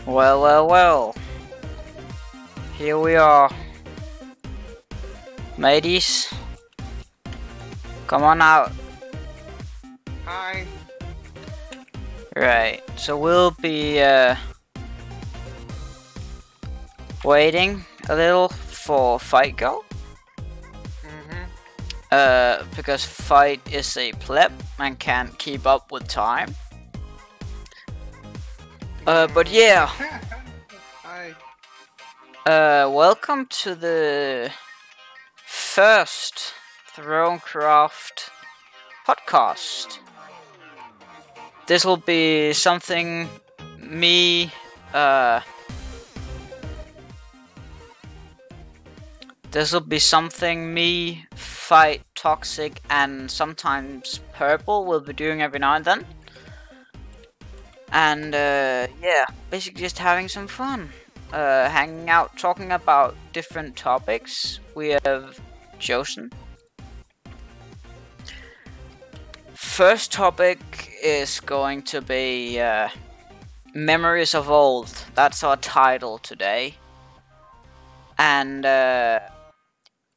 Well, well, well. Here we are. Mateys, come on out. Hi. Right, so we'll be waiting a little for Fightgirl. Because Fight is a pleb and can't keep up with time. But yeah. Hi. Welcome to the first Thronecraft podcast. This will be something me, Fight, Toxic, and sometimes Purple will be doing every now and then. And yeah, basically just having some fun, hanging out, talking about different topics we have chosen. First topic is going to be Memories of Old. That's our title today. And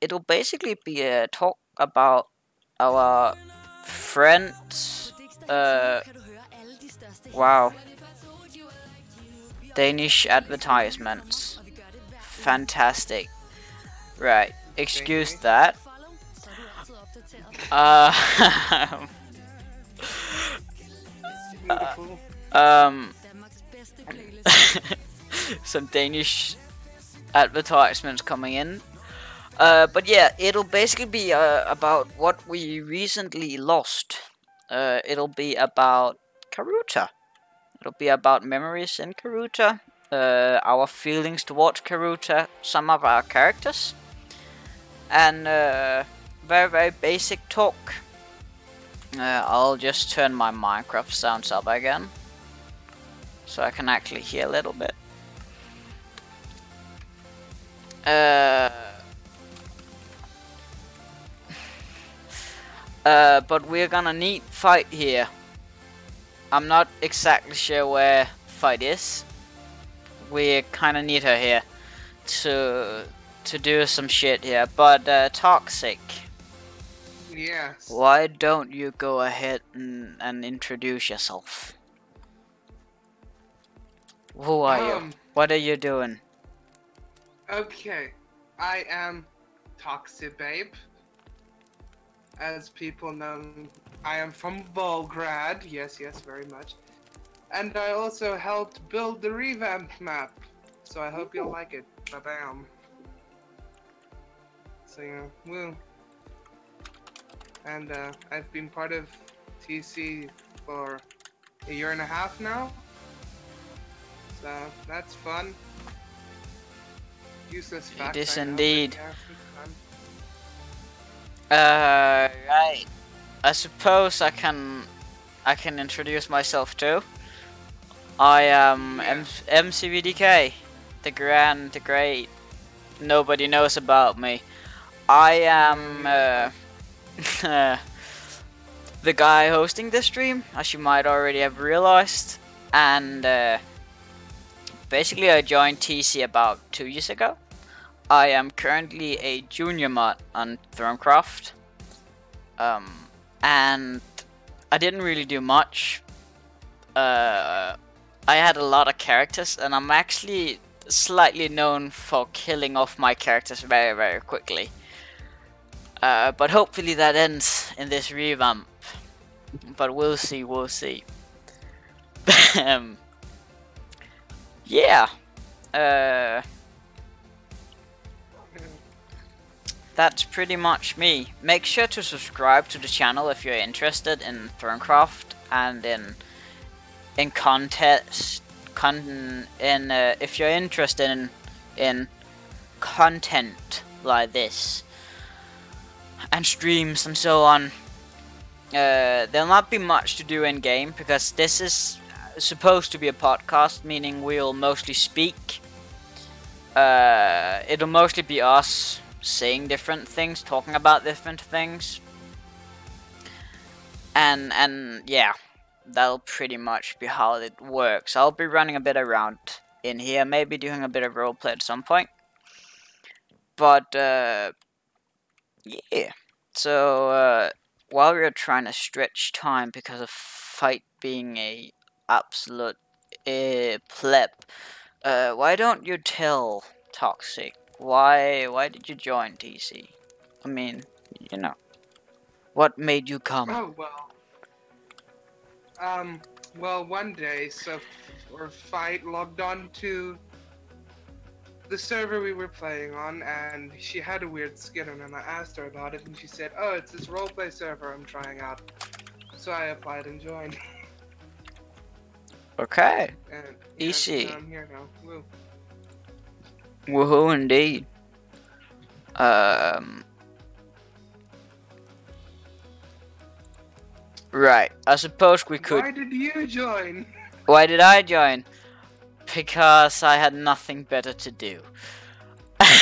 it'll basically be a talk about our friends. Wow. Danish advertisements. Fantastic. Right. Excuse that. Some Danish advertisements coming in. But yeah, it'll basically be about what we recently lost. It'll be about Karuta. It'll be about memories in Karuta, our feelings towards Karuta, some of our characters, and very, very basic talk. I'll just turn my Minecraft sounds up again, so I can actually hear a little bit. But we're gonna need Fight here. I'm not exactly sure where Fight is. We kinda need her here to do some shit here. But Toxic. Yes. Why don't you go ahead and introduce yourself? Who are you? What are you doing? Okay, I am Toxic Babe. As people know, I am from Volgrad. Yes, very much. And I also helped build the revamped map. So I hope you'll like it. Ba-bam. So yeah, woo. And I've been part of TC for a year and a half now. So that's fun. Useless facts. It is I know, indeed. but yeah, it's fun. Right. I suppose I can introduce myself too. I am MCVDK, the great. Nobody knows about me. I am the guy hosting this stream, as you might already have realized. and basically I joined TC about 2 years ago. I am currently a junior mod on Thronecraft, and I didn't really do much. I had a lot of characters, and I'm actually slightly known for killing off my characters very, very quickly. But hopefully that ends in this revamp. But we'll see, we'll see. Yeah. That's pretty much me. Make sure to subscribe to the channel if you're interested in Thronecraft and in contest. If you're interested in content like this and streams and so on. There'll not be much to do in game because this is supposed to be a podcast, meaning we'll mostly speak. It'll mostly be us saying different things, talking about different things, and yeah, that'll pretty much be how it works. I'll be running a bit around in here, maybe doing a bit of roleplay at some point, but yeah. So while we are trying to stretch time because of Fight being a absolute pleb, why don't you tell Toxic why did you join TC? I mean, you know, what made you come? Oh well, one day, Fight logged on to the server we were playing on, and she had a weird skin on, and I asked her about it, and she said, "Oh, it's this roleplay server I'm trying out." So I applied and joined. Okay. And Easy. I'm here now. Woo. Woohoo indeed. Right. I suppose we could. Why did you join? Why did I join? Because I had nothing better to do.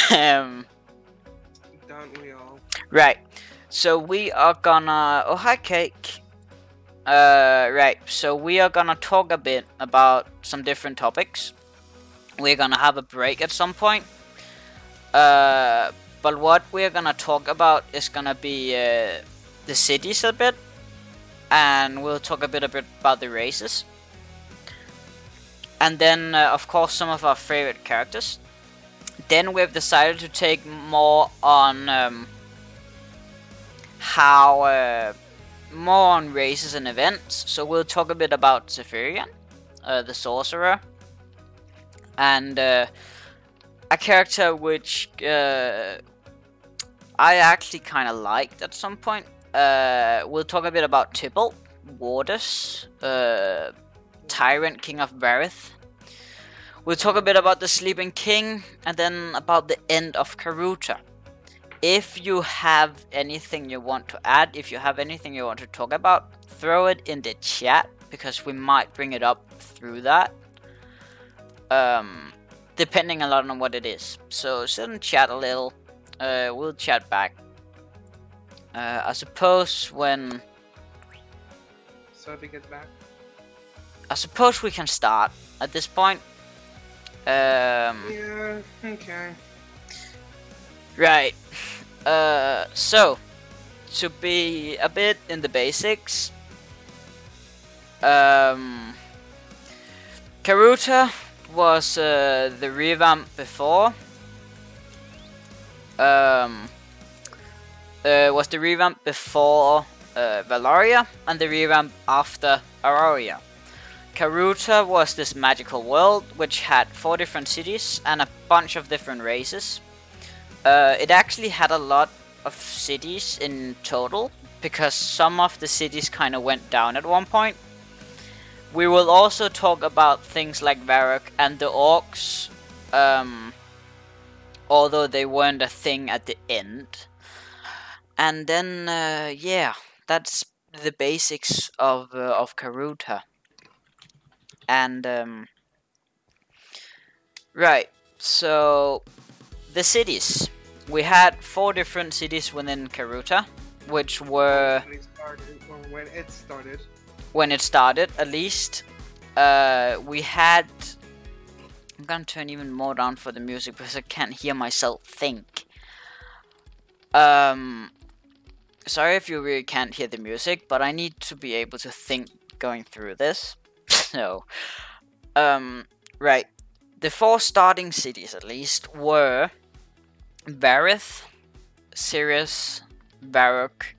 Don't we all? Right. So we are gonna. Oh, hi, Cake. Right. So we are gonna talk a bit about some different topics. We're gonna have a break at some point. But what we're gonna talk about is gonna be the cities a bit, and we'll talk a bit about the races. And then, of course, some of our favorite characters. Then we've decided to take more on more on races and events. So we'll talk a bit about Zephyrian, the sorcerer, and a character which I actually kind of liked at some point. We'll talk a bit about Tybalt, Wardus, Tyrant, King of Barith. We'll talk a bit about the Sleeping King, and then about the end of Karuta. If you have anything you want to add, if you have anything you want to talk about, throw it in the chat, because we might bring it up through that. Depending a lot on what it is. So sit and chat a little. We'll chat back. I suppose when Sophie gets back. I suppose we can start at this point. Yeah, okay. Right. So, to be a bit in the basics, Karuta was the revamp before. Was the revamp before Valoria, and the revamp after Aurora. Karuta was this magical world which had 4 different cities and a bunch of different races. It actually had a lot of cities in total, because some of the cities kind of went down at one point. We will also talk about things like Varrock and the orcs, although they weren't a thing at the end. And then, yeah, that's the basics of Karuta. And, right, so the cities. We had 4 different cities within Karuta, which were... When it started. When it started, at least. we had. I'm gonna turn even more down for the music because I can't hear myself think. Sorry if you really can't hear the music, but I need to be able to think going through this. So, right. The 4 starting cities, at least, were Varith, Sirius, Varrock,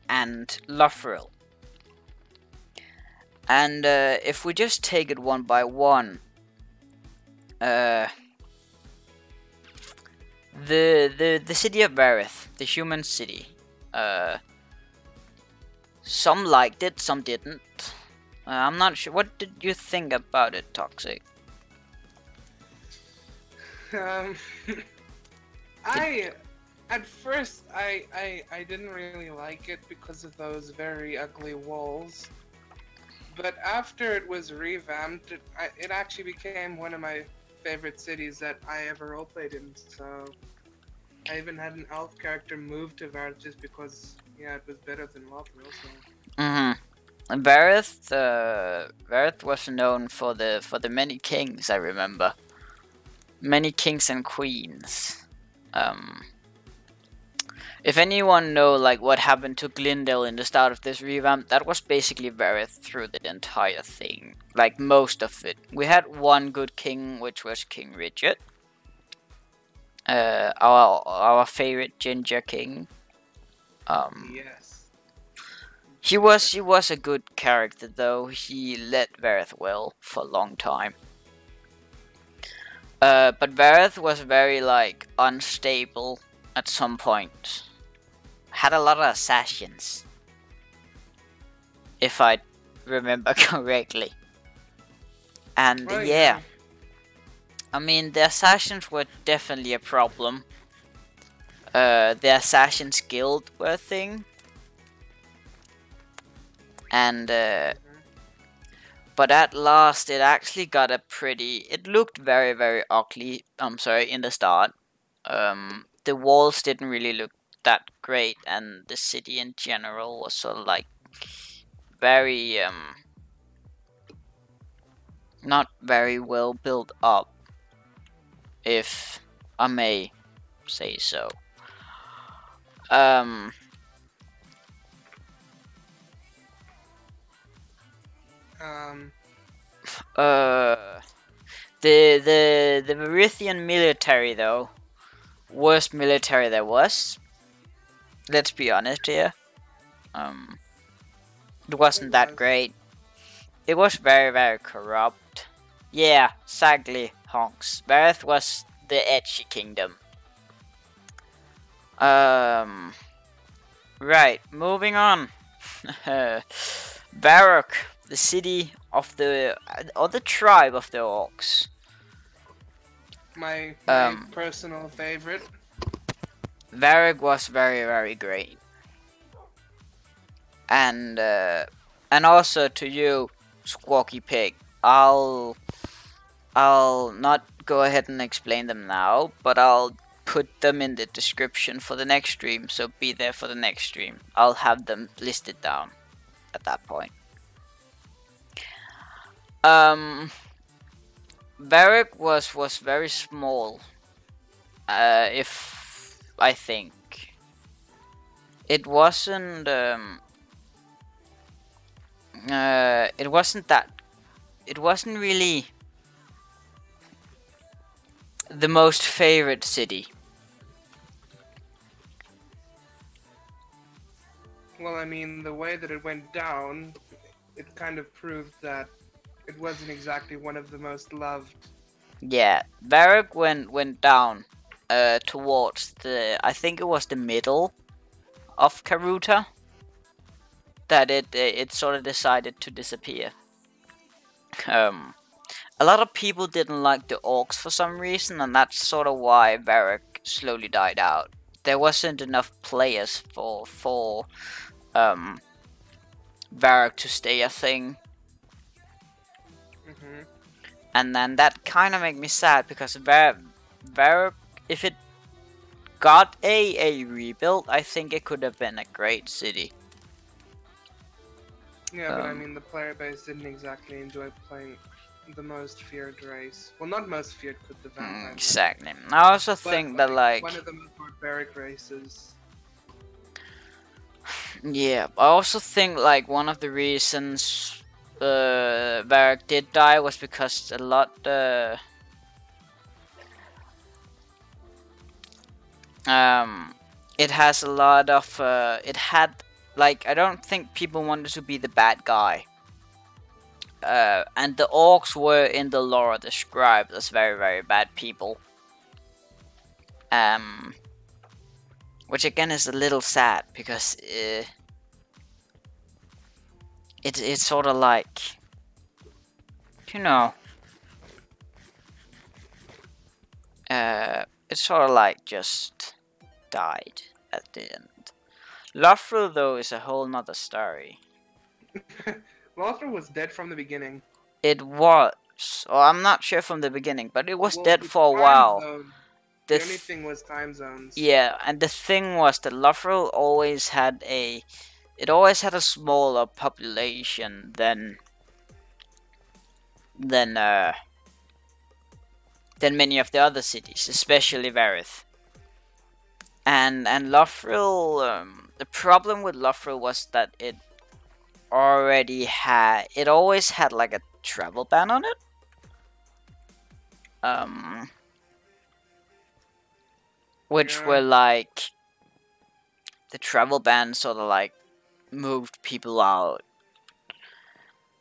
and Lothril. And if we just take it one by one, the city of Varith, the human city, some liked it, some didn't. I'm not sure. What did you think about it, Toxic? At first, I didn't really like it because of those very ugly walls. But after it was revamped, it actually became one of my favorite cities that I ever roleplayed in. So I even had an elf character move to Varith just because, yeah, it was better than Lothril. So. Varith was known for the many kings. I remember many kings and queens. If anyone know like what happened to Glendale in the start of this revamp, that was basically Varith through the entire thing. Like most of it. We had one good king, which was King Richard. Our favorite ginger king. Yes. He was a good character though. He led Varith well for a long time. But Varith was very like unstable at some point. Had a lot of assassins, if I remember correctly. And yeah, I mean the assassins were definitely a problem. The Assassin's Guild were a thing. And but at last it actually got a pretty, it looked very very ugly, I'm sorry, in the start. The walls didn't really look that great, and the city in general was sort of like very not very well built up, if I may say so. The Varithian military though, worst military there was. Let's be honest here. It wasn't that great. It was very very corrupt. Yeah, exactly, honks. Varith was the edgy kingdom. Right, moving on. Varrock, the city of the tribe of the orcs. My personal favorite. Varrock was very very great, and also to you, Squawky Pig. I'll not go ahead and explain them now, but I'll put them in the description for the next stream, so be there for the next stream. I'll have them listed down at that point. Varrock was very small. If I think it wasn't it wasn't really the most favorite city. Well, I mean, the way that it went down, it kind of proved that it wasn't exactly one of the most loved. Yeah, Varrock went down towards the, I think it was the middle of Karuta, that it sort of decided to disappear. A lot of people didn't like the orcs for some reason, and that's sort of why Varrock slowly died out. There wasn't enough players for Varrock to stay a thing. And then that kind of made me sad, because Varrock, if it got a rebuild, I think it could have been a great city. Yeah, but I mean, the player base didn't exactly enjoy playing the most feared race. Well, not most feared, because the vampires. Exactly. I also But, think that like one of the most barbaric races. yeah, I also think like one of the reasons Varric did die was because a lot it has a lot of it had like I don't think people wanted to be the bad guy. And the orcs were in the lore described as very, very bad people. Which again is a little sad because it's sort of like, you know, it's sort of like just died at the end. Lothric though is a whole nother story. Lothric was dead from the beginning. It was, or I'm not sure from the beginning, but it was dead the for a time while. zone- The only thing was time zones. Yeah, and the thing was that Lothric always had a smaller population than many of the other cities, especially Varith. And Lothric, the problem with Lothric was that it always had like a travel ban on it. Which were like the travel ban sort of like moved people out.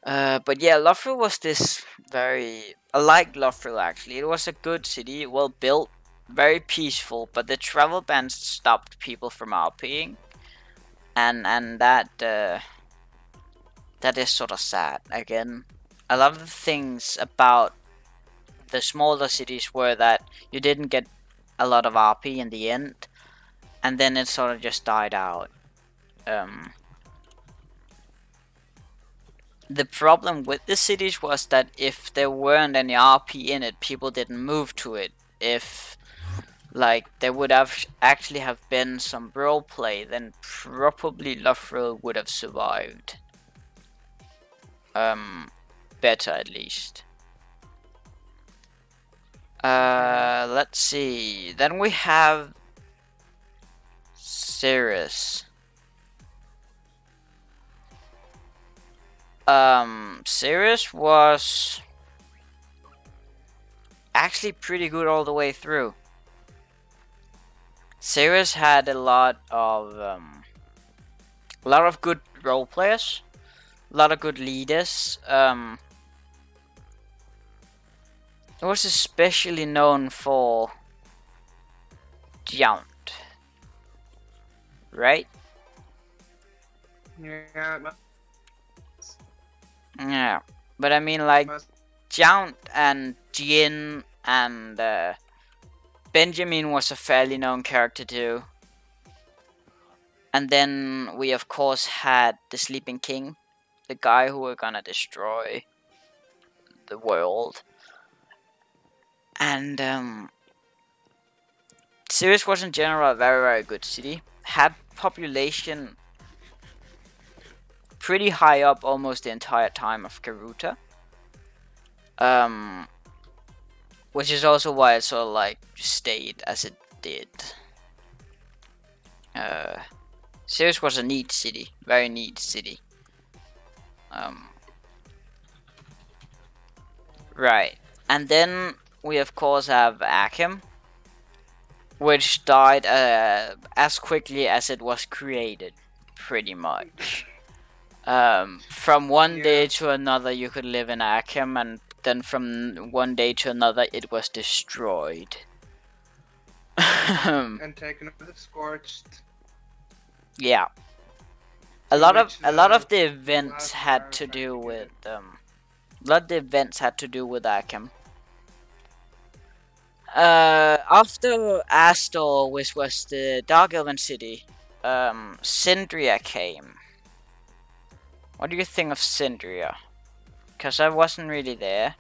But yeah, Lothric was this I liked Lothric actually. It was a good city, well built, very peaceful, but the travel ban stopped people from RPing. And that is sort of sad. Again, a lot of the things about the smaller cities were that you didn't get a lot of RP in the end, and then it sort of just died out. The problem with the cities was that if there weren't any RP in it, people didn't move to it. If like there would have actually have been some roleplay, then probably Lothric would have survived. Better at least. Let's see. Then we have Cirrus. Cirrus was actually pretty good all the way through. Cirrus had a lot of good role players, a lot of good leaders. It was especially known for Giant, right? Yeah, but I mean like Giant and Jin and Benjamin was a fairly known character too. And then we of course had the Sleeping King, the guy who were gonna destroy the world. And Sirius was in general a very, very good city. Had population pretty high up almost the entire time of Garuta. Which is also why it sort of like stayed as it did. Sirius was a neat city, very neat city. Right, and then we of course have Akim, which died as quickly as it was created, pretty much. From one day to another you could live in Akim, and then from one day to another it was destroyed. And taken over the Scorched. Yeah. A lot of the events had to do with Akim. After Astor, which was the Dark Elven city, Syndria came. What do you think of Syndria? Because I wasn't really there.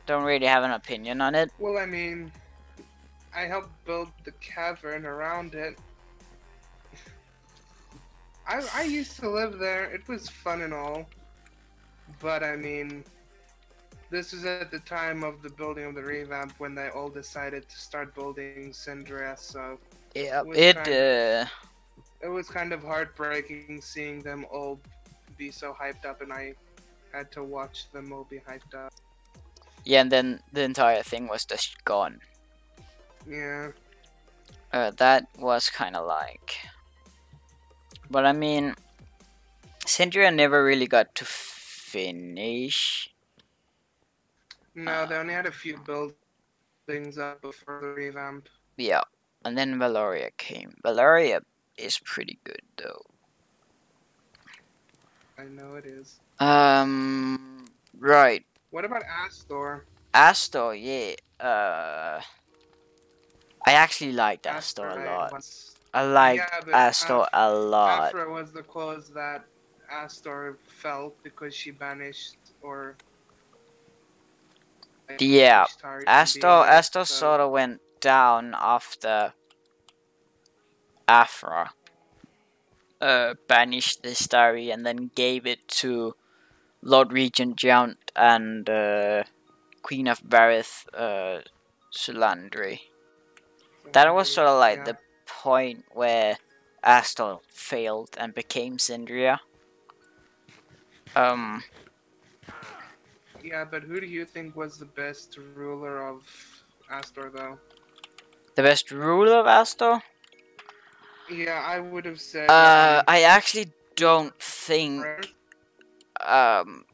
Don't really have an opinion on it. Well, I mean, I helped build the cavern around it. I used to live there. It was fun and all, but I mean, this was at the time of the building of the revamp when they all decided to start building Syndra. So Yeah, it was kind of heartbreaking seeing them all be so hyped up, and I had to watch them all be hyped up. yeah, and then the entire thing was just gone. Yeah. That was kind of like, but I mean, Syndra never really got to finish. No, they only had a few buildings up before the revamp. Yeah, and then Valoria came. Valoria is pretty good though. I know it is. Right. What about Astor? Astor, yeah. I actually liked Astor a lot. I liked Astor a lot. Afra was the cause that Astor fell because she banished or. Yeah, Astor so. sort of went down after Afra banished the Starry and then gave it to Lord Regent Jount and Queen of Barith Sulandri. That was sort of like the point where Astor failed and became Syndria. Yeah, but who do you think was the best ruler of Astor, though? The best ruler of Astor? Yeah, I would have said. I actually don't think. Bregger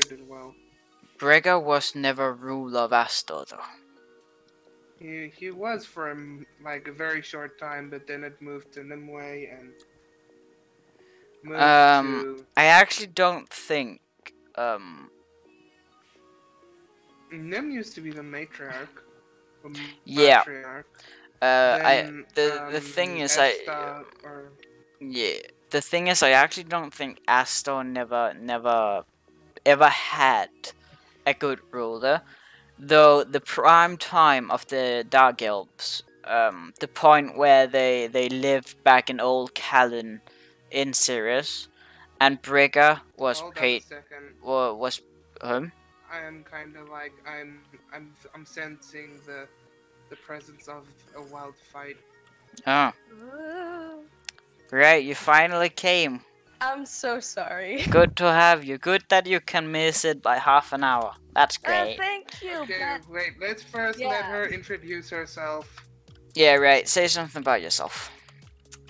did well. Bregger was never ruler of Astor, though. He was for like a very short time, but then it moved to Nimue and moved to. I actually don't think. Nim used to be the matriarch. Yeah. Matriarch. The thing is the thing is I actually don't think Astor never ever had a good ruler, though the prime time of the Dark Elves, the point where they lived back in Old Callan in Sirius, and Brigger was paid was I am kind of like I'm sensing the presence of a wild fight. Oh. Right, you finally came. I'm so sorry. Good to have you. Good that you can miss it by half an hour. That's great. Thank you. Okay, wait, let's first let her introduce herself. Yeah, right. Say something about yourself.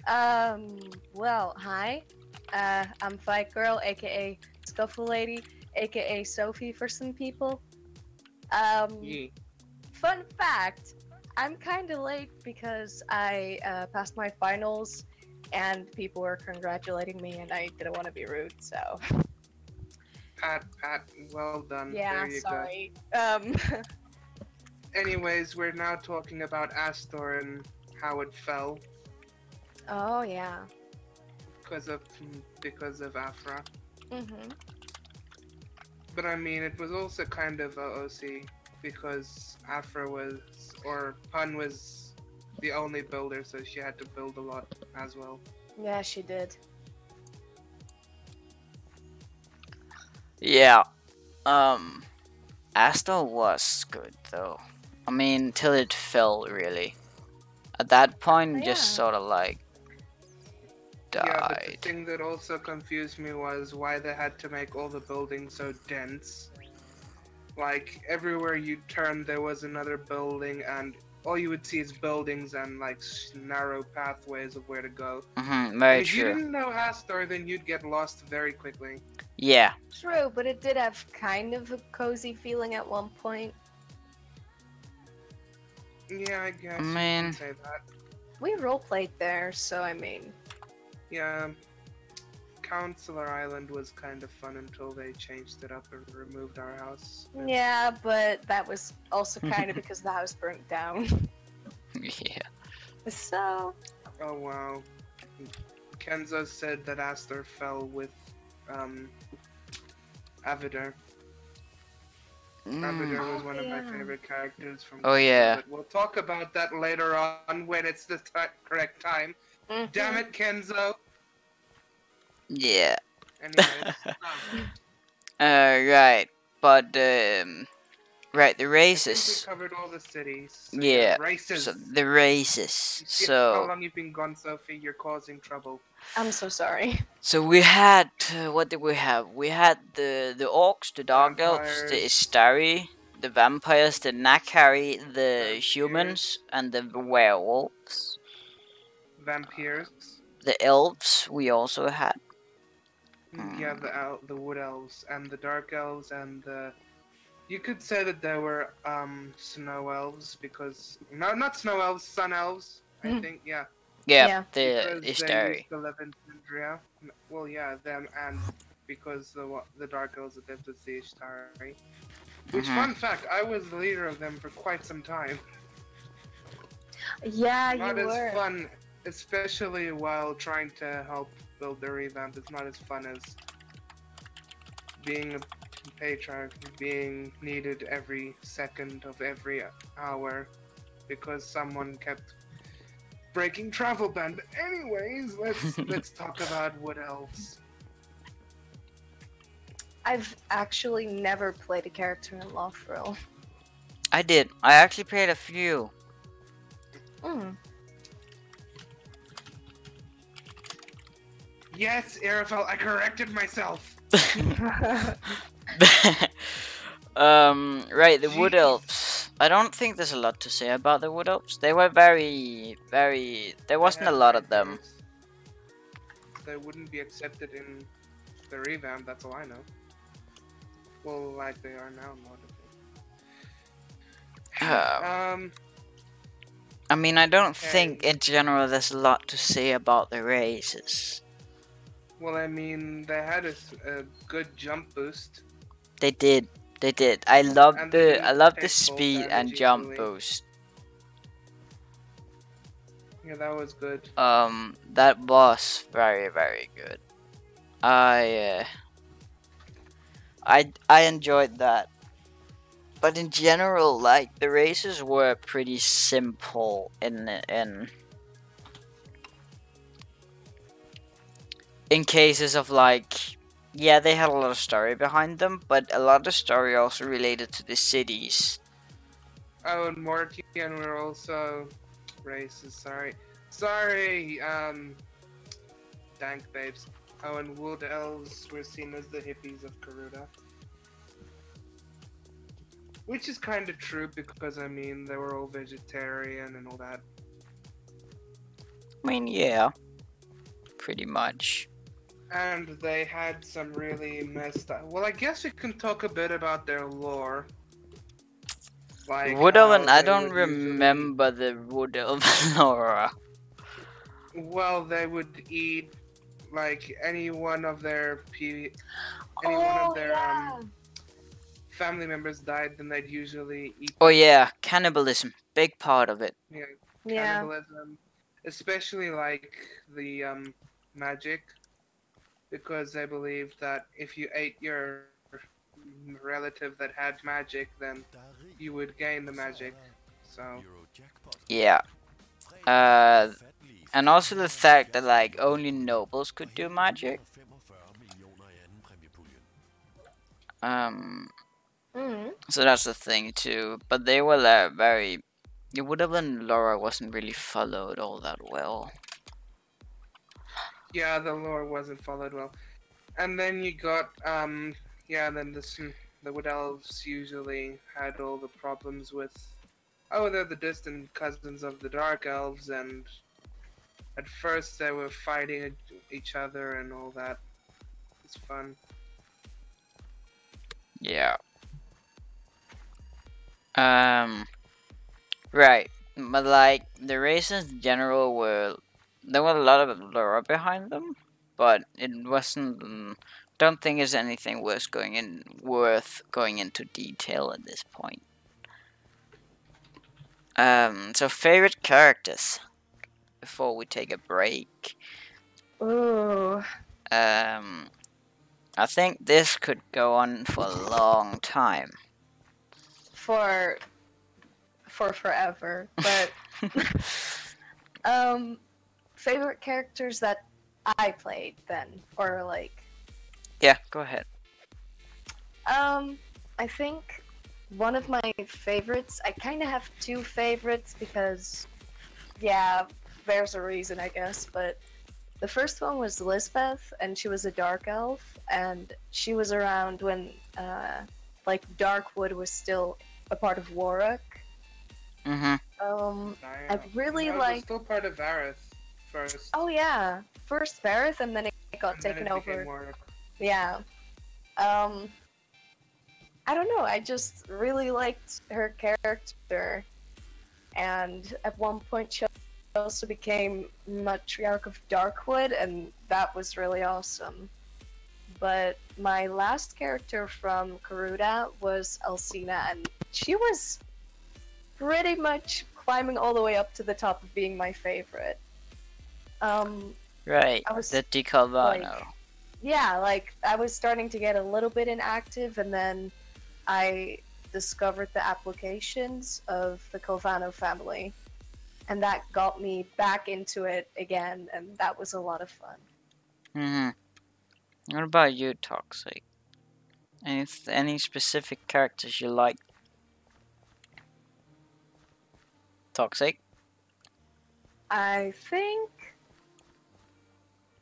Well, hi. I'm Fightgirl, aka Scuffle Lady, aka Sophie for some people. Fun fact, I'm kinda late because I passed my finals and people were congratulating me and I didn't want to be rude, so. Pat, well done. Yeah, there you sorry. Go. Anyways, we're now talking about Astor and how it fell. Oh yeah. Because of Afra. Mhm. But I mean, it was also kind of OC because Afra Pun was the only builder, so she had to build a lot as well. Yeah, she did. Yeah. Astor was good though. I mean, till it fell really. At that point, just sort of like died. Yeah, but the thing that also confused me was why they had to make all the buildings so dense. Like, everywhere you turned, there was another building, and all you would see is buildings and, like, narrow pathways of where to go. Very if true. you didn't know Astor, then you'd get lost very quickly. Yeah. True, but it did have kind of a cozy feeling at one point. Yeah, I guess I mean, you can say that. We roleplayed there, so I mean. Yeah. Counselor Island was kind of fun until they changed it up and removed our house. Yeah, but that was also kind of because the house burnt down. Yeah. So. Oh wow. Kenzo said that Astor fell with Avidar. Avidar was one of my favorite characters from. Oh yeah. But we'll talk about that later on when it's the correct time. Damn it, Kenzo. Yeah. Anyways, Right. But right, the I think we races. covered all the cities. So Yeah. races. So the races. You see how So long you've been gone, Sophie? You're causing trouble. I'm so sorry. so we had what did we have? We had the orcs, the dark elves, the Vampires. Istari, the vampires, the Nakari, the Vampires. humans, and the werewolves. Vampires. The elves we also had. Yeah, the wood elves and the dark elves and the. You could say that there were snow elves because not snow elves, sun elves. I think Yeah, Yeah. the because they Istari. used to live in Tundra. Well, yeah, them and because the dark elves that lived with the Ishtari. Which, fun fact, I was the leader of them for quite some time. Yeah, Not you as were. fun, especially while trying to help build the revamp. It's not as fun as being a patriarch, being needed every second of every hour because someone kept breaking travel ban. But anyways, let's talk about wood elves. I've actually never played a character in Lothrill. I did. I actually played a few. Yes, Arafel, I corrected myself. Right, the wood Jeez. elves. I don't think there's a lot to say about the wood elves. They were very. There wasn't a lot of them. They wouldn't be accepted in the revamp, that's all I know. Well, like they are now, not I mean, I don't Okay. think in general there's a lot to say about the races. Well, I mean, they had a good jump boost. They did. They did. I love And the they didn't I love the take full speed and damage jump easily. boost. Yeah, that was good. That was very good. I enjoyed that. But in general, like the races were pretty simple in cases of like, yeah, they had a lot of story behind them, but a lot of story also related to the cities. Oh, and Mortian were also races, sorry. Dank babes. Oh, and wood elves were seen as the hippies of Karuta. Which is kind of true because, I mean, they were all vegetarian and all that. I mean, yeah, pretty much. And they had some really messed up. Well, I guess we can talk a bit about their lore. Like Wood how Elven, I they don't would usually- remember the Wood Elven lore. Well, they would eat like any one of their family members died, then they'd usually eat. Oh yeah, cannibalism, big part of it. Yeah, Yeah. cannibalism, especially like the magic, because they believed that if you ate your relative that had magic, then you would gain the magic. So Yeah. And also the fact that like only nobles could do magic. So that's the thing too. But they were very. The Wood Elven lore wasn't really followed all that well. yeah, the lore wasn't followed well. And then you got then the Wood Elves usually had all the problems with. Oh, they're the distant cousins of the Dark Elves, and at first they were fighting each other and all that. It's fun. Yeah. Right. But like the races in general were, there were a lot of lore behind them, but it wasn't. Don't think there's anything worth going into detail at this point. So favorite characters before we take a break. Ooh. I think this could go on for a long time. For forever, but favorite characters that I played then, or like, Yeah, go ahead. I think one of my favorites. I kind of have two favorites because, yeah, there's a reason, I guess. But the first one was Lisbeth, and she was a dark elf, and she was around when, like, Darkwood was still a part of Warwick. I really like. Still part of Vareth first. Oh yeah, first Vareth, and then it got And then taken it over. became Warwick. Yeah. I don't know. I just really liked her character, and at one point she also became matriarch of Darkwood, and that was really awesome. But my last character from Garuda was Alcina, and she was pretty much climbing all the way up to the top of being my favorite. Right, I was, the DiCalvano. Yeah, like, I was starting to get a little bit inactive, and then I discovered the applications of the Calvano family, and that got me back into it again, and that was a lot of fun. What about you, Toxic? Any specific characters you like? Toxic? I think...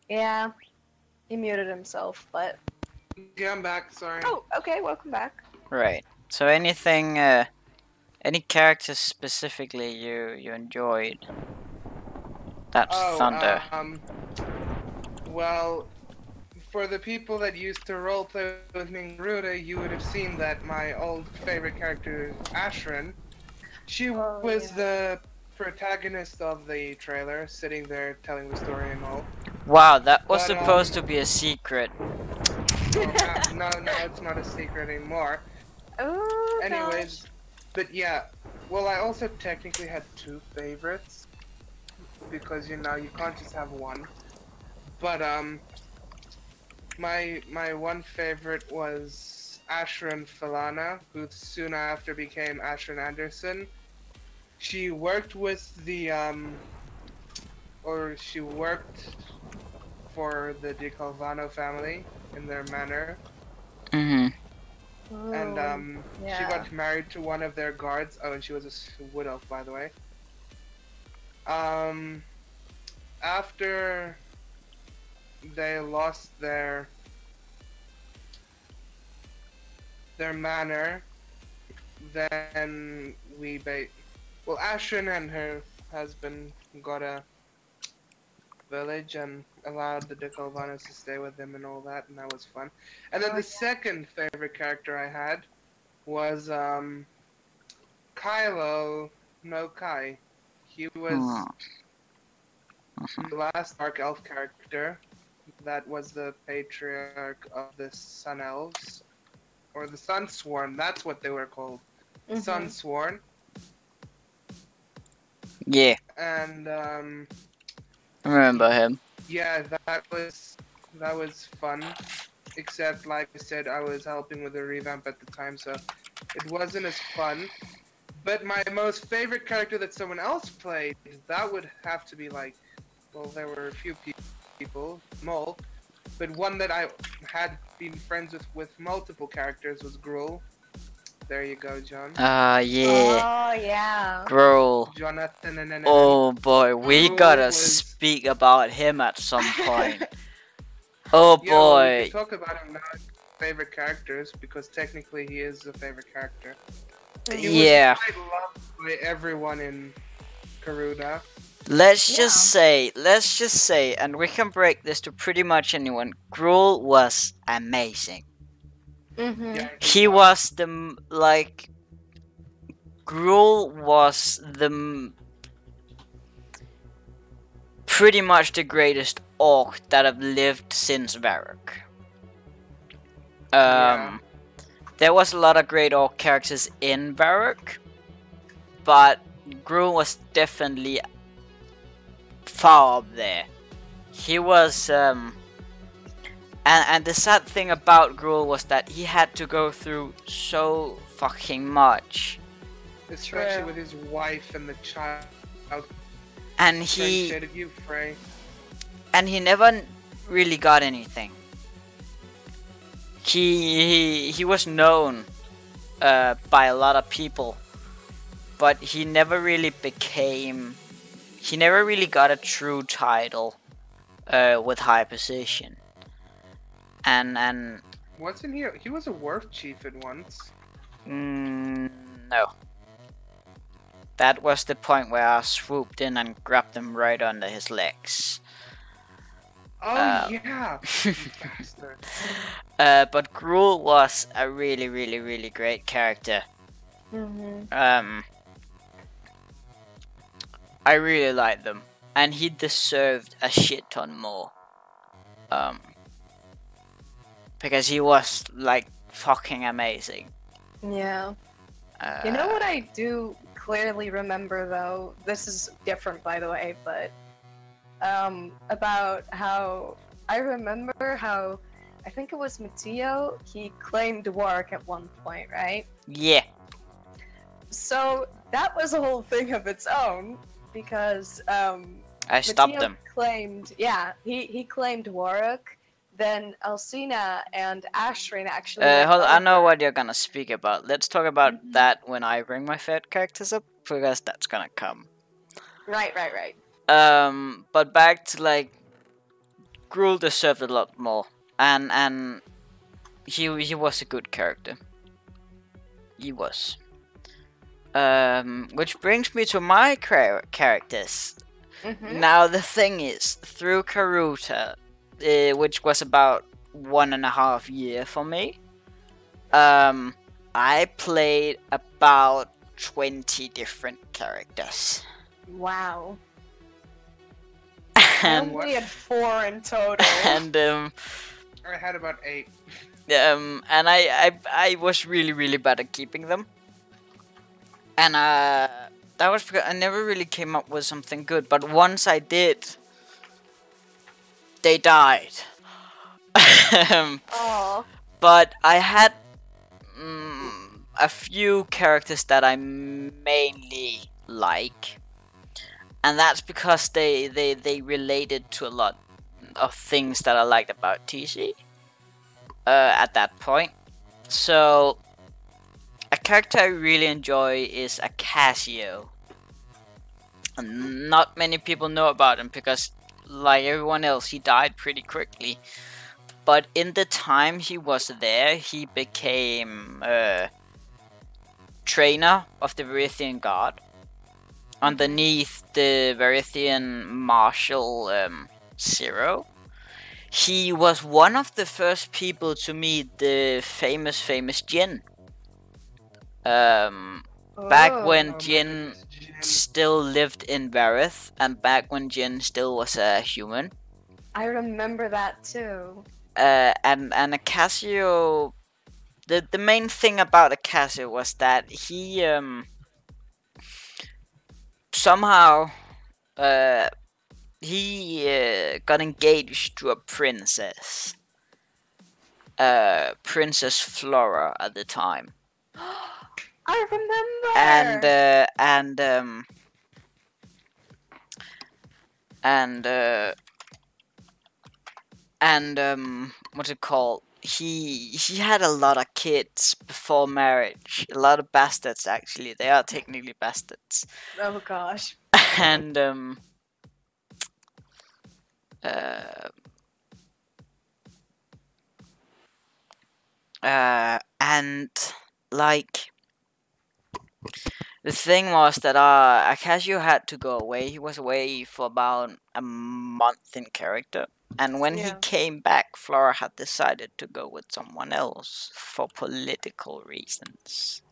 Yeah, he muted himself, but... Yeah, I'm back, sorry. Oh, okay, welcome back. Right. So anything, any characters specifically you enjoyed? That's Thunder. Well, for the people that used to roleplay with me in Garuda, you would have seen that my old favorite character, Ashrin, she was the protagonist of the trailer, sitting there telling the story and all. Wow, that was supposed to be a secret. No, it's not a secret anymore. Oh, anyways, gosh. But yeah, well, I also technically had two favorites, because, you know, you can't just have one. But, my one favorite was Ashrin Falana, who soon after became Ashrin Anderson. She worked with the, she worked for the DiCalvano family in their manor. And, she got married to one of their guards. Oh, and she was a wood elf, by the way. After they lost their manor, then well, Ashrin and her husband got a village and allowed the DiCalvanos to stay with them and all that, and that was fun. And then the second favorite character I had was Kylo no Kai. He was the last Dark Elf character that was the patriarch of the Sun Elves, or the Sunsworn. That's what they were called, Sunsworn. Yeah. And I remember him. yeah, that was fun. Except, like I said, I was helping with the revamp at the time, so it wasn't as fun. But my most favorite character that someone else played, that would have to be like, well, there were a few people, Mole, but one that I had been friends with multiple characters was Gruul. There you go, John. Yeah. Oh, yeah. Gruul. Jonathan and Oh boy, we Gruul gotta was... speak about him at some point. Oh yeah, well, we boy. can talk about him now as favorite characters, because technically he is a favorite character. He was quite loved by everyone in Garuda. Let's just say, and we can break this to pretty much anyone, Gruul was amazing. Yeah, He was Gruul was pretty much the greatest orc that have lived since Varrock. There was a lot of great orc characters in Varrock, but Gruul was definitely far up there. He was, and the sad thing about Gruul was that he had to go through so fucking much. Especially with his wife and the child. And he... You, Frey. and he never really got anything. He was known by a lot of people, but he never really became. He never really got a true title with high position. And Wasn't he? He was a wharf chief at once. no. That was the point where I swooped in and grabbed him right under his legs. Oh yeah, you bastard. But Gruul was a really, really, really great character. I really liked them, and he deserved a shit ton more. Because he was like fucking amazing. Yeah. You know what I do clearly remember though? This is different, by the way, but about how I remember how I think it was Mateo, he claimed work at one point, right? Yeah. So that was a whole thing of its own because I stopped Mateo him. claimed, yeah, he claimed Warwick. Then Alcina and Ashrin actually. Hold on, I know what you're gonna speak about. Let's talk about that when I bring my favorite characters up, because that's gonna come. Right. But back to like, Gruul deserved a lot more, and he was a good character. He was. Which brings me to my characters. Now the thing is, through Karuta, which was about 1.5 years for me, I played about 20 different characters. Wow. And I only had 4 in total. and I had about 8. and I was really, really bad at keeping them. And that was because I never really came up with something good. But once I did, they died. But I had a few characters that I mainly like, and that's because they related to a lot of things that I liked about TC at that point. So a character I really enjoy is Acacio. And not many people know about him because, like everyone else, he died pretty quickly. But in the time he was there, he became trainer of the Varithian Guard underneath the Varithian Marshal Zero. He was one of the first people to meet the famous Jin. Back when Jin still lived in Varith, and back when Jin still was a human. I remember that too. And Acacio, the main thing about Acacio was that he somehow he got engaged to a princess, Princess Flora at the time. I remember. And what's it called? He had a lot of kids before marriage. A lot of bastards, actually. They are technically bastards. Oh gosh. And like, the thing was that Acacio had to go away. He was away for about a month in character. And when he came back, Flora had decided to go with someone else for political reasons.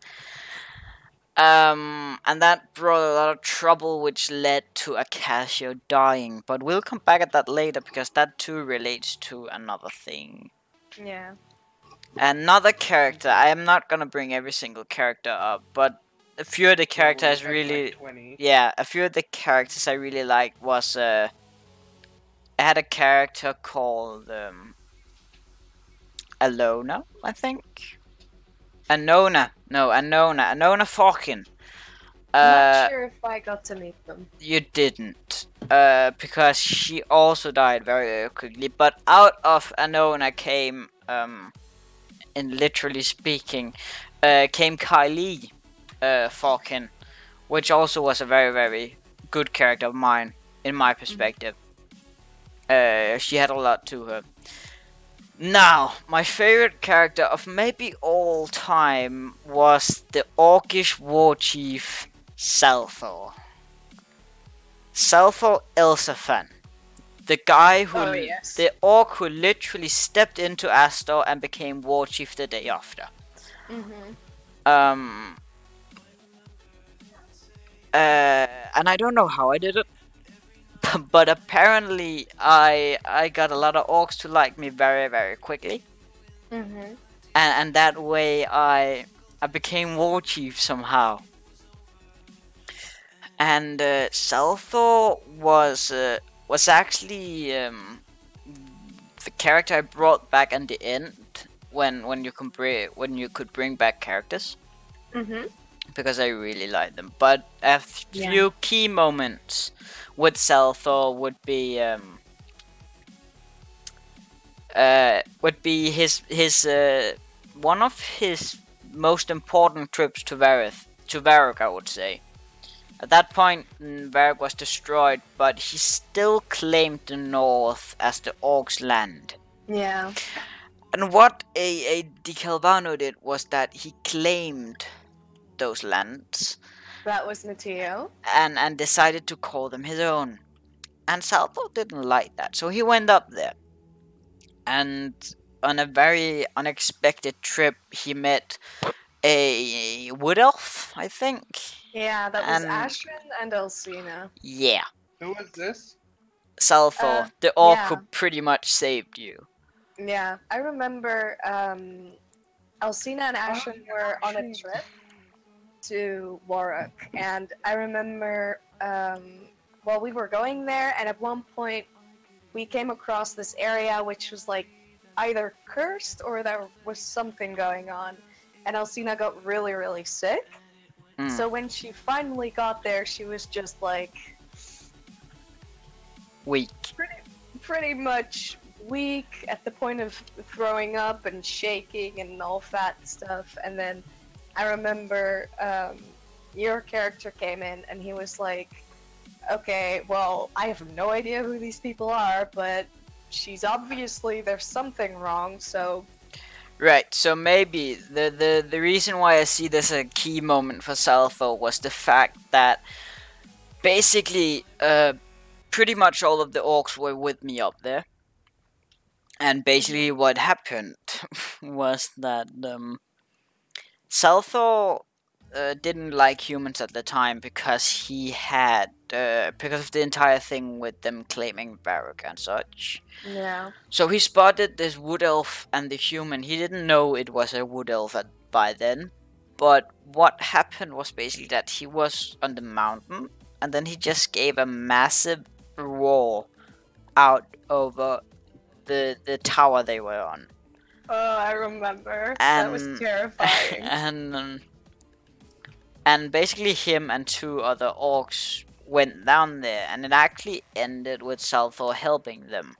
And that brought a lot of trouble, which led to Acacio dying. But we'll come back at that later, because that too relates to another thing. Yeah. Another character, I am not gonna bring every single character up, but a few of the characters really... Like yeah, a few of the characters I really liked was... I had a character called Alona, I think. Anona Falcon. Not sure if I got to meet them. You didn't, because she also died very, very quickly. But out of Anona came, in literally speaking, came Kylie, Falcon, which also was a very, very good character of mine, in my perspective. She had a lot to her. Now, my favorite character of maybe all time was the Orcish war chief Salthor. Salthor Elsafan. The guy who, the orc who literally stepped into Astor and became war chief the day after. And I don't know how I did it. But apparently I got a lot of orcs to like me very, very quickly. And that way I became war chief somehow. And Salthor was actually the character I brought back in the end when you could bring back characters. Because I really like them. But a few key moments with Salthor would be his one of his most important trips to Varrock, I would say. At that point, Varrock was destroyed, but he still claimed the north as the Orcs' land. Yeah. And what a Di Calvano did was that he claimed those lands. That was Matteo. And decided to call them his own. And Salthor didn't like that, so he went up there. And on a very unexpected trip, he met a wood elf, I think. Yeah, that was Ashrin and Elsina. Yeah. Who was this? Salthor, the orc who pretty much saved you. Yeah, I remember Elsina and Ashrin were on a trip to Warwick, and I remember we were going there, and at one point we came across this area which was like either cursed or there was something going on, and Elsina got really, really sick. So when she finally got there, she was just like weak, pretty much weak, at the point of throwing up and shaking and all that stuff. And then I remember your character came in and he was like, okay, well, I have no idea who these people are, but there's something wrong, so... Right, so maybe the reason why I see this a key moment for Salthor was the fact that basically pretty much all of the orcs were with me up there. And basically what happened was that Salthor didn't like humans at the time because he had because of the entire thing with them claiming Varrock and such. Yeah. So he spotted this wood elf and the human. He didn't know it was a wood elf by then, but what happened was basically that he was on the mountain and then he just gave a massive roar out over the tower they were on. Oh, I remember. That was terrifying. And basically him and two other orcs went down there, and it actually ended with Salthor helping them.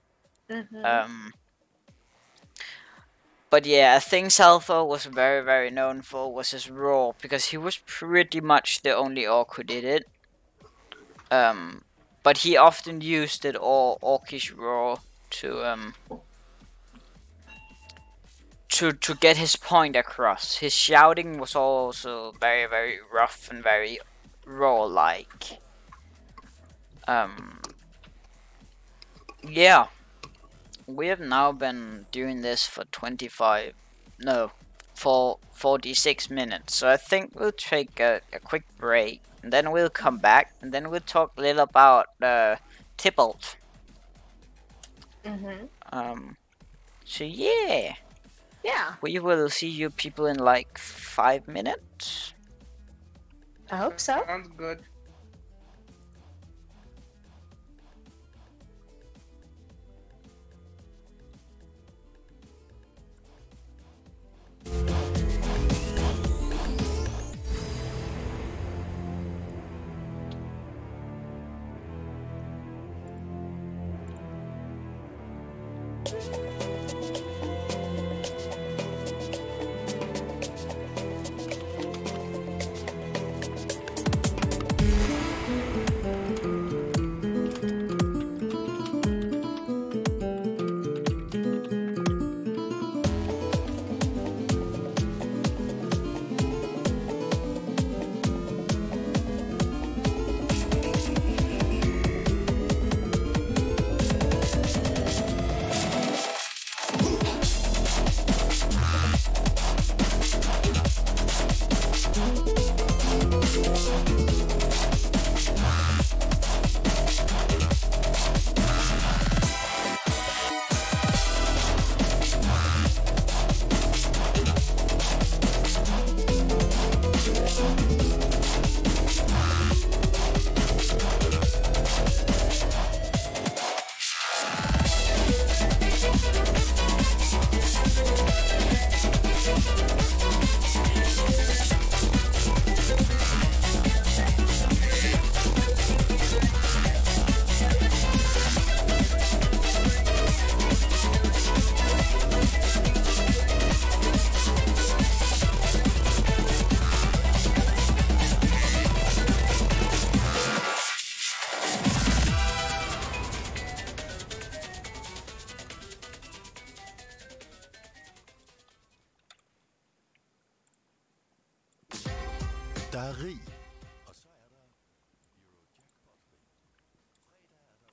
But yeah, a thing Salthor was very, very known for was his roar, because he was pretty much the only orc who did it. But he often used it orcish roar to get his point across. His shouting was also very, very rough and very raw-like. Yeah. We have now been doing this for 46 minutes. So I think we'll take a quick break. And then we'll come back. And then we'll talk a little about Tybalt. So yeah. Yeah. We will see you people in like 5 minutes. I hope so. Sounds good.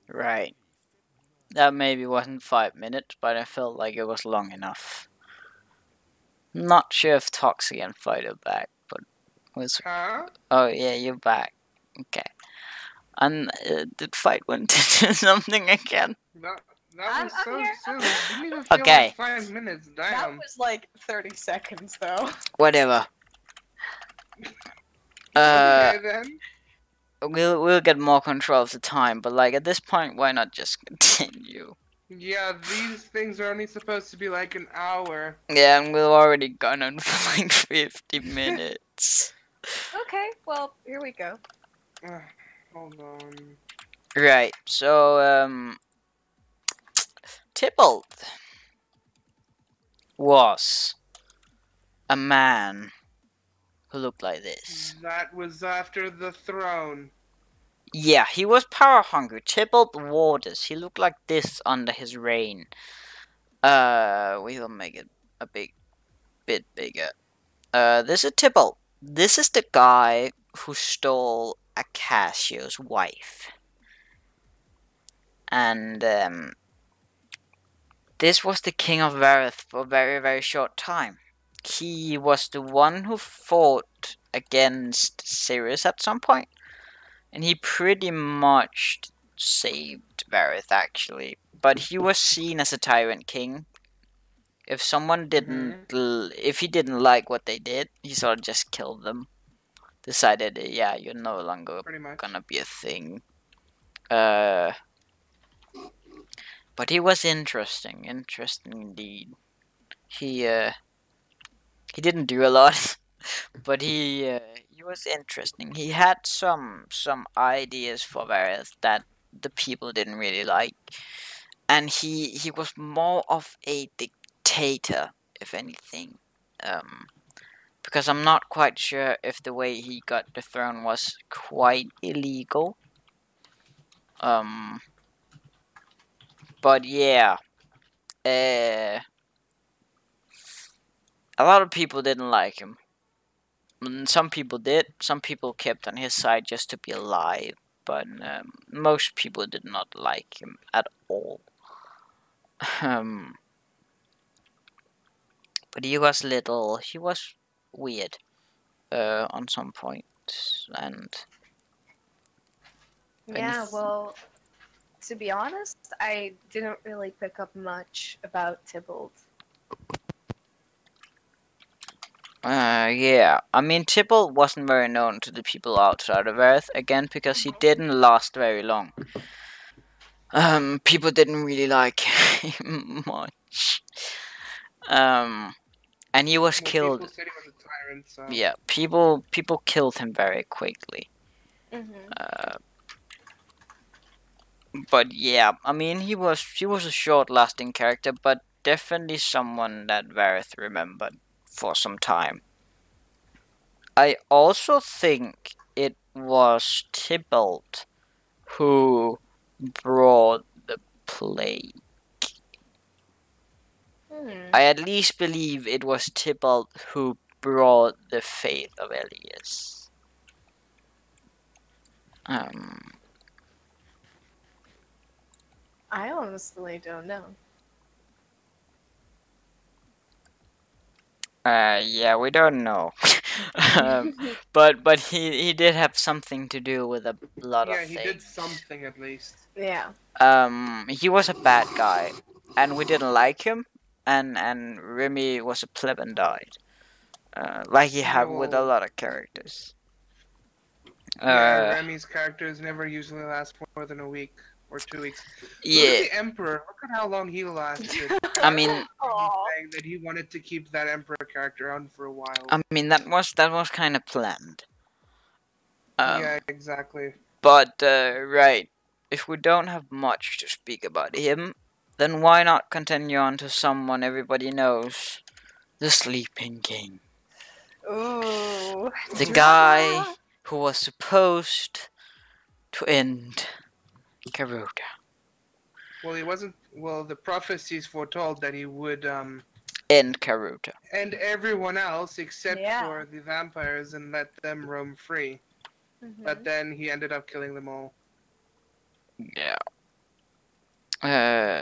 Right. That maybe wasn't 5 minutes, but I felt like it was long enough. Not sure if Toxic and Fight are back, but was. Huh? Oh yeah, you're back. Okay. And did Fight went to do something again? That I'm was so here. soon. Didn't even feel Okay. like 5 minutes. That Damn. was like 30 seconds, though. Whatever. Okay then. We'll get more control of the time, but like at this point, why not just continue? Yeah, these things are only supposed to be like an hour. Yeah, and we've already gone on for like 50 minutes. Okay, well, here we go. Hold on. Right, so, Tybalt was a man who looked like this. That was after the throne. Yeah, he was power hungry. Tybalt wore this. He looked like this under his reign. We'll make it a bit bigger. This is Tybalt. This is the guy who stole Acassio's wife. And, this was the king of Vareth for a very, very short time. He was the one who fought against Sirius at some point. And he pretty much saved Vareth, actually. But he was seen as a tyrant king. If someone didn't, if he didn't like what they did, he sort of just killed them. Decided, yeah, you're no longer gonna be a thing. But he was interesting indeed. He didn't do a lot, but he was interesting. He had some ideas for Vareth that the people didn't really like, and he was more of a dictator, if anything. Because I'm not quite sure if the way he got the throne was quite illegal. But yeah, a lot of people didn't like him. Some people did. Some people kept on his side just to be alive. But most people did not like him at all. But he was weird on some points, and Yeah, well, to be honest, I didn't really pick up much about Tybalt. Yeah, I mean, Tybalt wasn't very known to the people outside of Earth, again, because he didn't last very long. People didn't really like him much. And he was killed. People said he was a tyrant, so. Yeah, people killed him very quickly. But yeah, I mean, he was a short-lasting character, but definitely someone that Vareth remembered for some time. I also think it was Tybalt who brought the plague. I at least believe it was Tybalt who brought the faith of Elias. I honestly don't know. Yeah, we don't know. But he did have something to do with a lot of things. Yeah, he did something at least. Yeah. He was a bad guy, and we didn't like him, and Remy was a pleb and died. Like you have with a lot of characters. Yeah, Remy's characters never usually last more than a week or 2 weeks. Yeah. Look at the Emperor. Look at how long he lasted. I mean, saying that he wanted to keep that Emperor character on for a while. I mean that was kind of planned. Yeah, exactly. But right, if we don't have much to speak about him, then why not continue on to someone everybody knows, the Sleeping King. Ooh. The guy who was supposed to end Garuda. Well, he wasn't. Well, the prophecies foretold that he would. in Karuta. and everyone else except Yeah. for the vampires and let them roam free. But then he ended up killing them all. Yeah.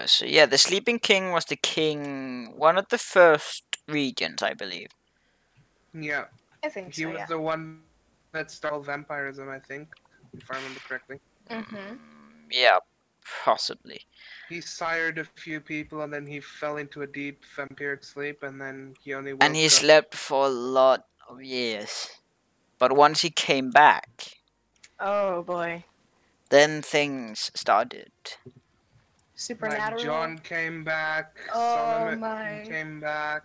So yeah, the Sleeping King was the king, one of the first regions, I believe. Yeah, I think he so, was yeah. the one that started vampirism, I think, if I remember correctly. Yeah, possibly. He sired a few people, and then he fell into a deep vampiric sleep, and then he only woke And he up. slept for a lot of years. But once he came back, Oh boy. then things started. Supernatural. Like John came back, Oh Solomon my. came back.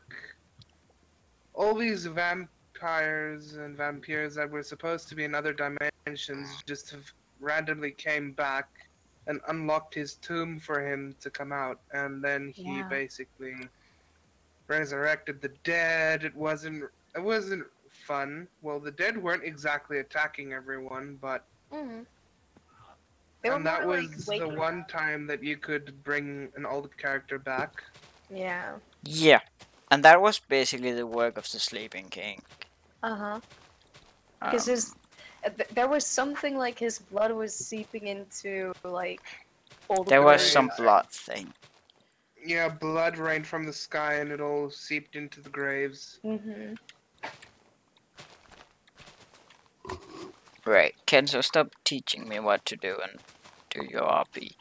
All these vampires and vampires that were supposed to be in other dimensions just have randomly came back and unlocked his tomb for him to come out, and then he Yeah. basically resurrected the dead. It wasn't fun. Well, the dead weren't exactly attacking everyone, but They were and that more was like the waking one up. time that you could bring an old character back. Yeah. Yeah. And that was basically the work of the Sleeping King. Because there was something like his blood was seeping into like all the There was graves. some blood thing. Yeah, blood rained from the sky and it all seeped into the graves. Right. Kenzo, stop teaching me what to do and do your RP.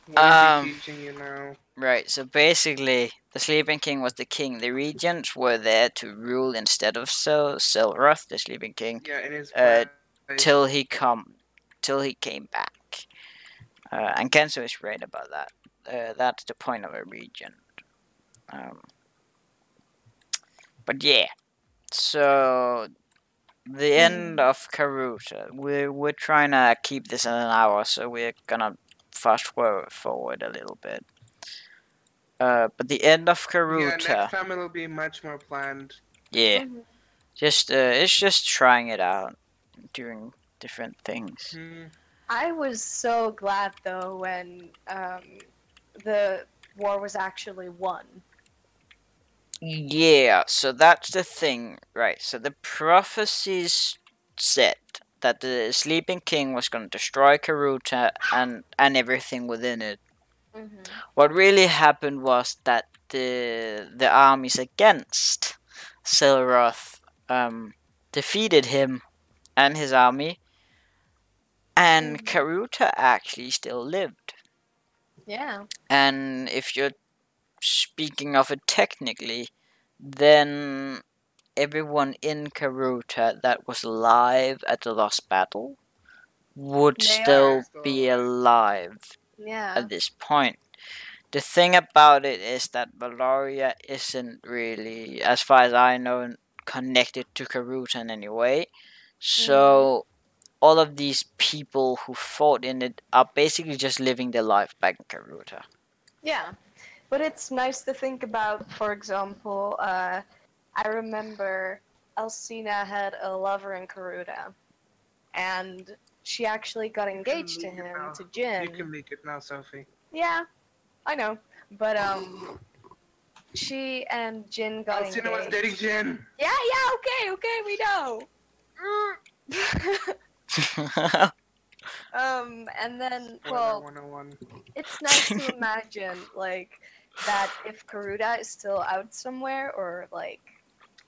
What is he teaching you now? Right, so basically, the Sleeping King was the king. The regents were there to rule instead of Silroth, the Sleeping King, Yeah, in his place. till he came back. And Kenzo is right about that. That's the point of a regent. But yeah, so the end of Karuta. We're trying to keep this in an hour, so we're gonna fast forward a little bit. But the end of Karuta. Yeah, next time it'll be much more planned. Yeah, just it's just trying it out, doing different things. I was so glad though when the war was actually won. Yeah, so that's the thing, right? So the prophecies said that the Sleeping King was going to destroy Karuta and everything within it. What really happened was that the armies against Silroth defeated him and his army, and Karuta actually still lived. Yeah. And if you're speaking of it technically, then everyone in Karuta that was alive at the last battle would still be alive at this point. The thing about it is that Valoria isn't really, as far as I know, connected to Karuta in any way. So all of these people who fought in it are basically just living their life back in Karuta. Yeah. But it's nice to think about, for example, I remember Alcina had a lover in Karuta, and she actually got engaged to him, to Jin. You can leak it now, Sophie. Yeah, I know. But, she and Jin got engaged. Alcina was dating Jin! Yeah, okay, we know! And then, well, 101. it's nice to imagine, like, that if Karuta is still out somewhere, or, like...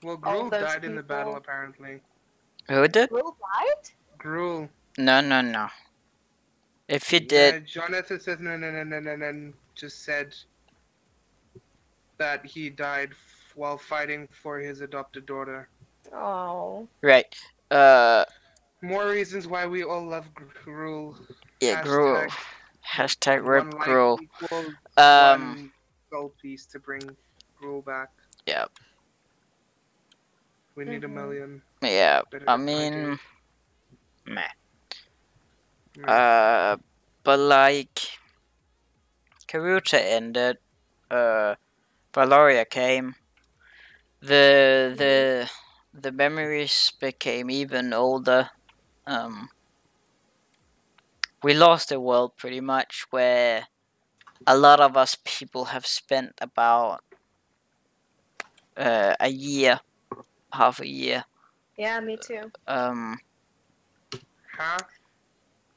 Well, Gruul died in the battle, apparently. Who did? Gruul died? Gruul. No. If he did... Jonathan says no, just said that he died while fighting for his adopted daughter. Oh. Right. More reasons why we all love Gruul. Yeah, Gruul. Hashtag rip one Gruul. One gold piece to bring Gruul back. Yeah. We need 1 million. Yeah, I mean... Meh. But like... Karuta ended. Valoria came. The memories became even older. We lost a world pretty much where a lot of us people have spent about a year, half a year. Yeah, me too. Huh?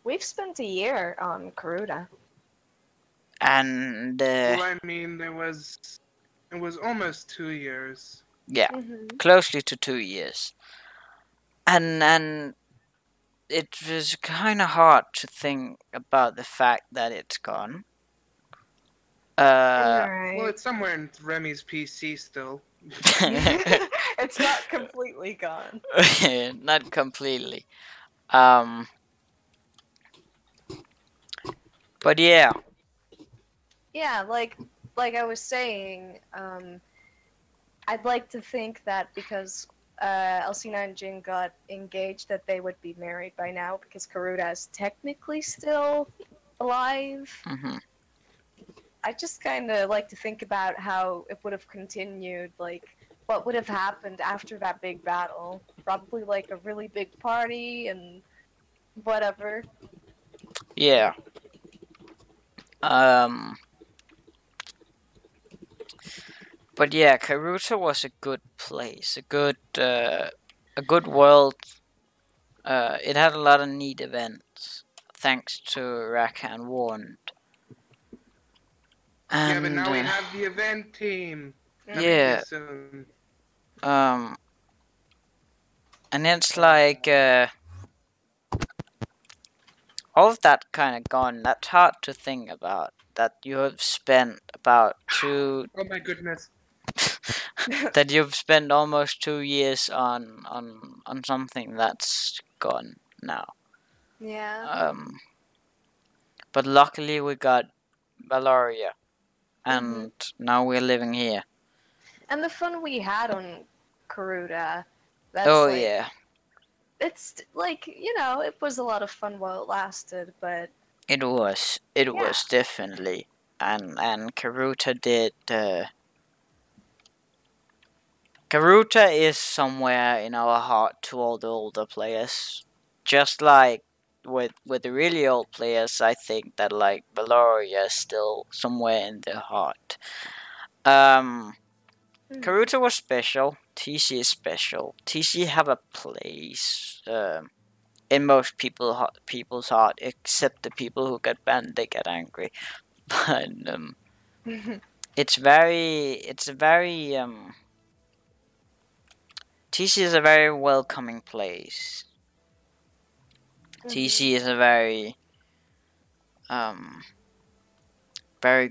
We've spent a year on Karuta. And Well, I mean, it was almost 2 years. yeah, Mm-hmm. closely to 2 years. And it was kind of hard to think about the fact that it's gone. Well, Well, it's somewhere in Remy's PC still. it's not completely gone. not completely. But yeah. Yeah, like I was saying, I'd like to think that because Alcina and Jin got engaged, that they would be married by now because Karuta is technically still alive. Hmm. I just kind of like to think about how it would have continued, like what would have happened after that big battle. Probably like a really big party and whatever. Yeah. But yeah, Karuta was a good place, a good world. It had a lot of neat events, thanks to Rakan Warned. Yeah, And but now we have the event team. Coming yeah, soon. and it's like all of that kind of gone. That's hard to think about. That you have spent about two. Oh my goodness. That you've spent almost 2 years on something that's gone now. Yeah. But luckily we got Valoria, and now we're living here. And the fun we had on Karuta, that's Oh like, yeah, it's like, it was a lot of fun while it lasted, but it was definitely, and Karuta did. Karuta is somewhere in our heart to all the older players, just like with the really old players. I think that like Valoria is still somewhere in their heart. Karuta was special. TC is special. TC have a place in most people's heart, except the people who get banned. They get angry, but it's a very TC is a very welcoming place. TC is a very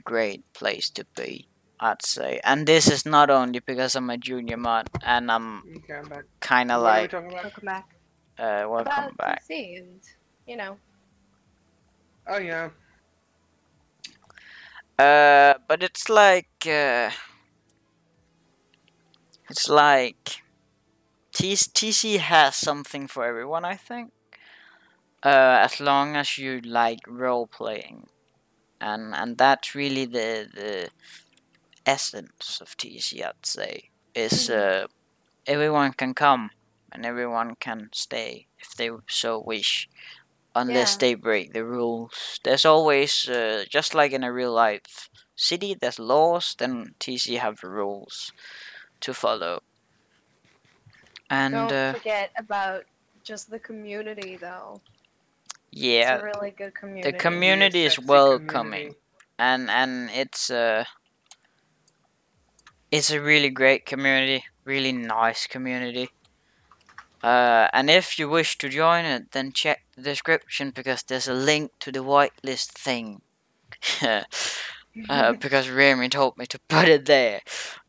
great place to be, I'd say. And this is not only because I'm a junior mod and I'm Okay, I'm back. kind of What are we like talking about? welcome back. welcome About back. TC and, Oh yeah. But it's like TC has something for everyone, I think. As long as you like role playing, and that's really the essence of TC, I'd say, is everyone can come and everyone can stay if they so wish, unless they break the rules. There's always, just like in a real life city, there's laws, then TC have the rules to follow. And don't forget about just the community, though. yeah, it's a really good community. the community is sexy welcoming, community. and it's a really great community, really nice community. And if you wish to join it, then check the description because there's a link to the whitelist thing. Because Remy told me to put it there.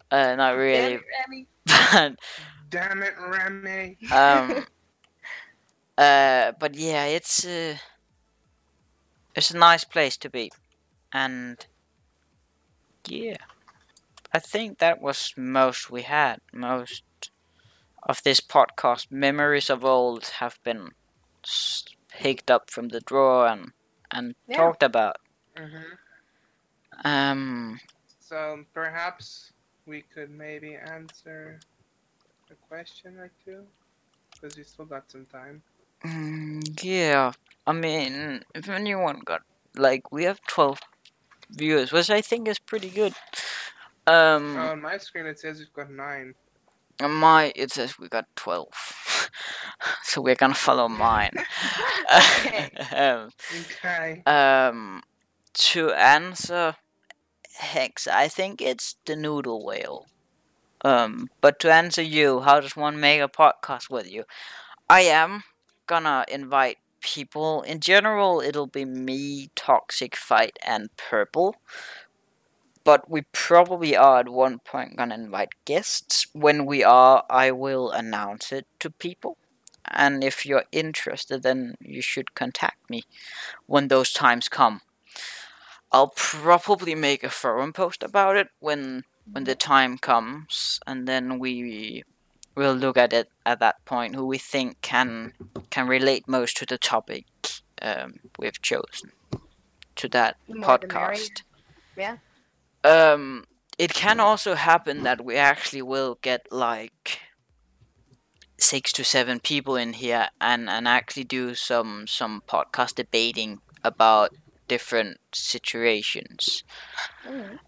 Not really. Damn it, Remy. But Damn it, Remy. but yeah, it's a nice place to be, and yeah, I think that was most we had. Most of this podcast, memories of old, have been picked up from the drawer and talked about. So perhaps we could maybe answer a question or two, because we still got some time. Yeah, I mean, if anyone got, like, we have 12 viewers, which I think is pretty good. On my screen it says we've got 9. It says we got 12. So we're gonna follow mine. Okay. Okay. To answer Hex, I think it's the noodle whale. But to answer you, how does one make a podcast with you? I am gonna invite people. In general, it'll be me, Toxic Fight, and Purple. But we probably are at one point gonna invite guests. When we are, I will announce it to people. And if you're interested, then you should contact me when those times come. I'll probably make a forum post about it when the time comes, and then we'll look at it at that point who we think can relate most to the topic we've chosen to that The more the merrier. podcast. Yeah. It can also happen that we actually will get like 6 to 7 people in here and actually do some podcast debating about different situations.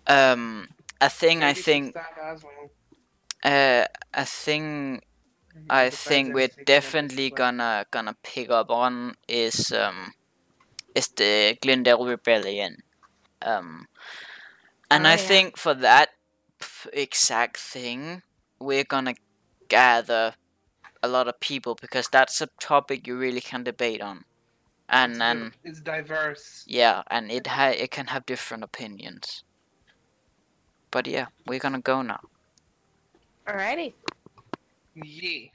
A thing Maybe I think some stuff as well. a thing I Besides think we're anything definitely like- gonna pick up on is the Glendale Rebellion. And I think for that exact thing, we're gonna gather a lot of people because that's a topic you really can debate on, and it's diverse. yeah, and it can have different opinions. But yeah, we're gonna go now. Alrighty. Yeah.